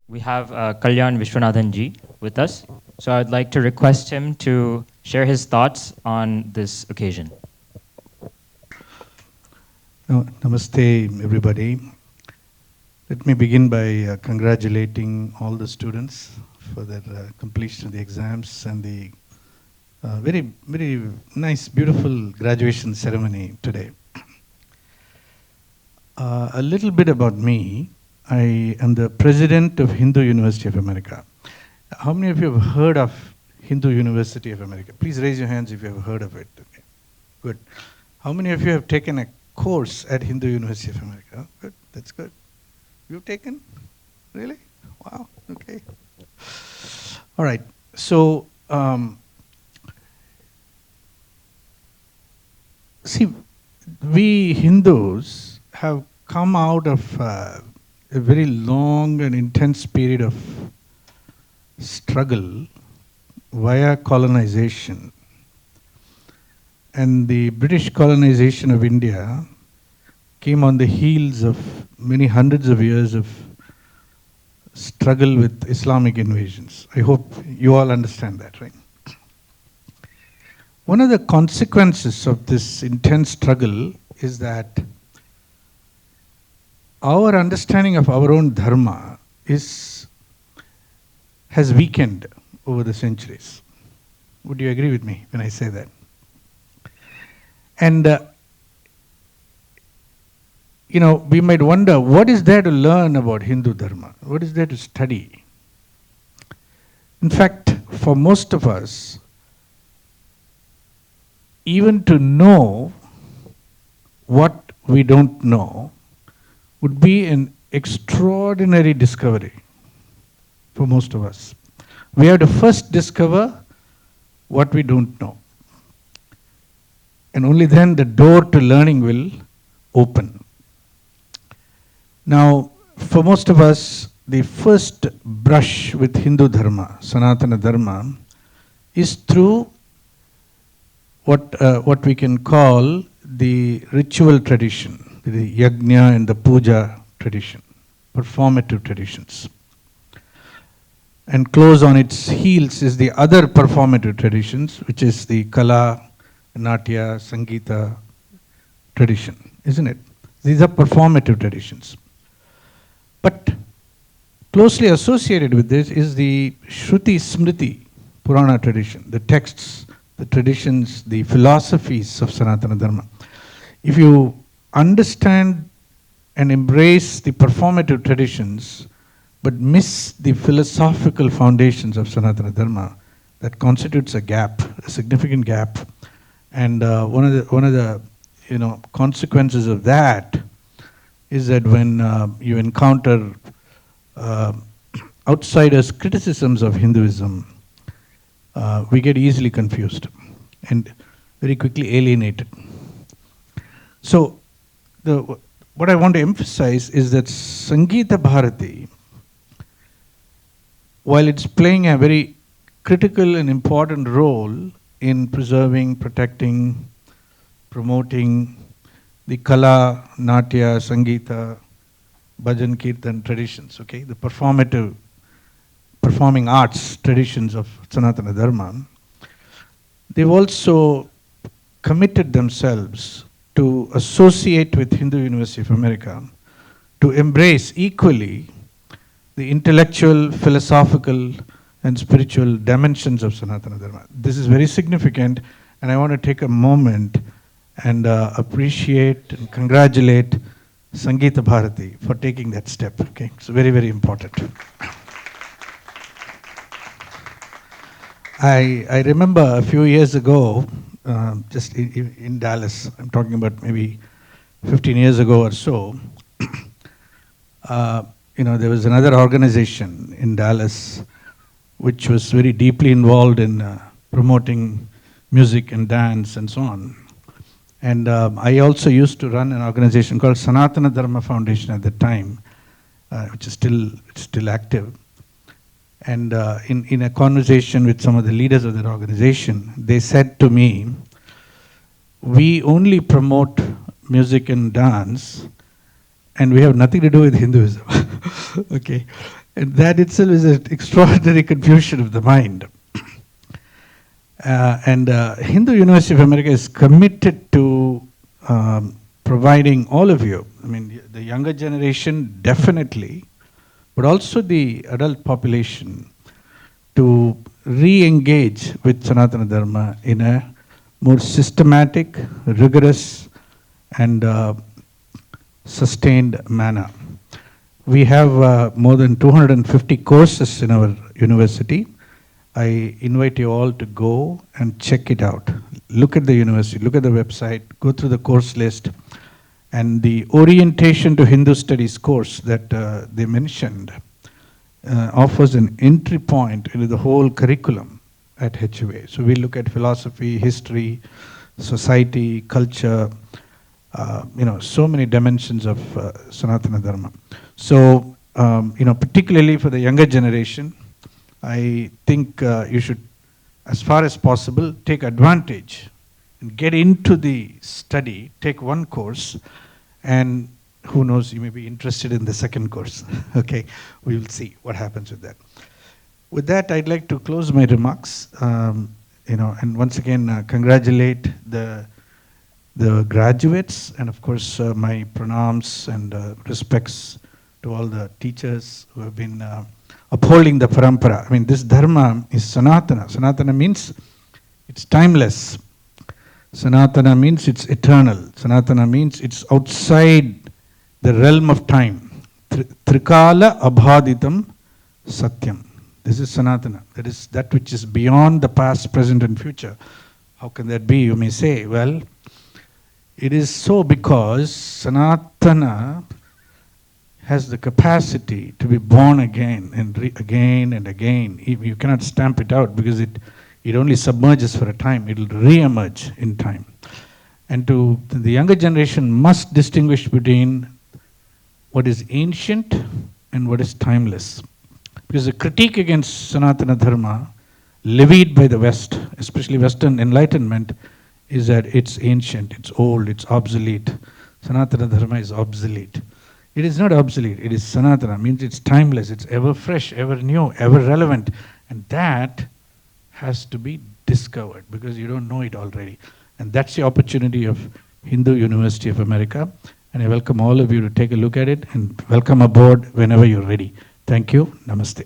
We have Kalyan Vishwanathan ji with us. So I'd like to request him to share his thoughts on this occasion. Namaste, everybody. Let me begin by congratulating all the students for their completion of the exams and the very, very nice, beautiful graduation ceremony today. A little bit about me. I am the president of Hindu University of America. How many of you have heard of Hindu University of America? Please raise your hands if you have heard of it. Okay. Good. How many of you have taken a course at Hindu University of America? Good. That's good. You've taken? Really? Wow. Okay. All right. So, see, we Hindus have come out of a very long and intense period of struggle via colonization. And the British colonization of India came on the heels of many hundreds of years of struggle with Islamic invasions. I hope you all understand that, right? One of the consequences of this intense struggle is that our understanding of our own dharma has weakened over the centuries. Would you agree with me when I say that? And we might wonder, what is there to learn about Hindu dharma? What is there to study? In fact, for most of us, even to know what we don't know would be an extraordinary discovery for most of us. We have to first discover what we don't know. And only then the door to learning will open. Now, for most of us, the first brush with Hindu dharma, Sanatana dharma, is through what we can call the ritual tradition, the yajna and the puja tradition, performative traditions. And close on its heels is the other performative traditions, which is the kala, natya, sangeeta tradition, isn't it? These are performative traditions. But closely associated with this is the Shruti Smriti Purana tradition, the texts, the traditions, the philosophies of Sanatana Dharma. If you understand and embrace the performative traditions, but miss the philosophical foundations of Sanatana Dharma, that constitutes a gap, a significant gap. And one of the consequences of that is that when you encounter outsiders' criticisms of Hinduism, we get easily confused and very quickly alienated. So, what I want to emphasize is that Sangeeta Bharati, while it's playing a very critical and important role in preserving, protecting, promoting the Kala, Natya, Sangeeta, Bhajan, Kirtan traditions, okay, the performing arts traditions of Sanatana Dharma, they've also committed themselves to associate with Hindu University of America, to embrace equally the intellectual, philosophical, and spiritual dimensions of Sanatana Dharma. This is very significant, and I want to take a moment and appreciate and congratulate Sangeeta Bharati for taking that step. Okay, it's very, very important. I remember a few years ago, just in Dallas, I'm talking about maybe 15 years ago or so, there was another organization in Dallas which was very deeply involved in promoting music and dance and so on. And I also used to run an organization called Sanatana Dharma Foundation at the time, which is still active. And in a conversation with some of the leaders of that organization, they said to me, we only promote music and dance, and we have nothing to do with Hinduism. Okay. And that itself is an extraordinary confusion of the mind. Hindu University of America is committed to providing all of you, I mean, the younger generation definitely, but also the adult population, to re-engage with Sanatana Dharma in a more systematic, rigorous, and sustained manner. We have more than 250 courses in our university. I invite you all to go and check it out. Look at the university, look at the website, go through the course list. And the orientation to Hindu studies course that they mentioned offers an entry point into the whole curriculum at HUA. So we look at philosophy, history, society, culture, so many dimensions of Sanatana Dharma. So, particularly for the younger generation, I think you should, as far as possible, take advantage and get into the study, take one course, and who knows, you may be interested in the second course. Okay, we will see what happens with that. With that, I'd like to close my remarks, and once again congratulate the graduates, and of course my pranams and respects to all the teachers who have been upholding the parampara. I mean, this dharma is Sanatana. Sanatana means it's timeless. Sanatana means it's eternal. Sanatana means it's outside the realm of time. Trikala abhaditam satyam. This is Sanatana. That is that which is beyond the past, present, and future. How can that be? You may say, well, it is so because Sanatana has the capacity to be born again and again and again. You cannot stamp it out because it only submerges for a time. It will re-emerge in time. And to the younger generation must distinguish between what is ancient and what is timeless. Because the critique against Sanatana Dharma, levied by the West, especially Western Enlightenment, is that it's ancient, it's old, it's obsolete. Sanatana Dharma is obsolete. It is not obsolete, it is Sanatana, means it's timeless, it's ever fresh, ever new, ever relevant. And that has to be discovered because you don't know it already. And that's the opportunity of Hindu University of America. And I welcome all of you to take a look at it and welcome aboard whenever you're ready. Thank you. Namaste.